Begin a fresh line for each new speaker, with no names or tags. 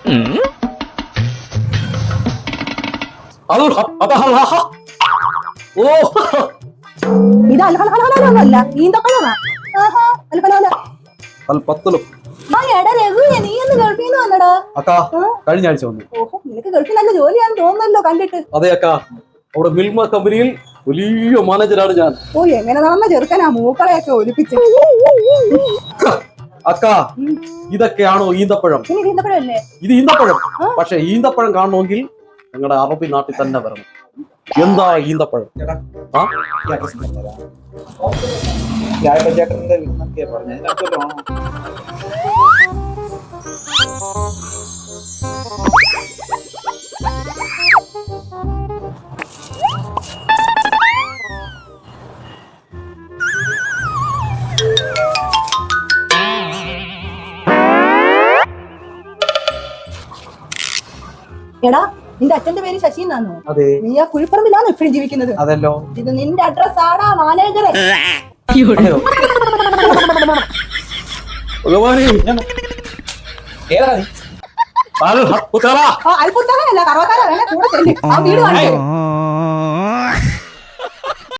ഇത് അൽഹലഹലഹലല്ല ഈന്തപ്പഴമാ. നീ ഒന്ന് ഗൾഫിൽ നിന്ന് വന്നടാ.
കഴിഞ്ഞ ആഴ്ച വന്നു.
ഓഹോ, നിനക്ക് ഗൾഫിൽ നല്ല ജോലിയാന്ന് തോന്നുന്നല്ലോ കണ്ടിട്ട്.
അതെ അക്ക, അവിടെ മിൽമ കമ്പനിയിൽ വലിയ മാനേജറാണ് ഞാൻ.
ഓ, എങ്ങനെ നടന്ന ചെറുക്കനാ മൂക്കളെയൊക്കെ ഒലിപ്പിച്ച്.
അക്ക, ഇതൊക്കെയാണോ ഈന്തപ്പഴം?
ഈന്തപ്പഴല്ലേ
ഇത് ഈന്തപ്പഴം. പക്ഷെ ഈന്തപ്പഴം കാണണമെങ്കിൽ ഞങ്ങളുടെ അറബി നാട്ടിൽ തന്നെ വരണം. എന്താ ഈന്തപ്പഴം?
എടാ, നിന്റെ അച്ഛന്റെ പേര് ശശി എന്നാണോ?
അതെ.
നീ ആ കുഴിപ്പറമ്പിലാണോ ഇപ്പഴും ജീവിക്കുന്നത്?
അതല്ലോ.
ഇത് നിന്റെ അഡ്രസ് ആടാ മാനേജറെ.
അൽപുത്തല
അല്ല, കറവക്കാര വേണേ കൂടെ ചെല്ല്. ആ വീട് കാണിച്ചു.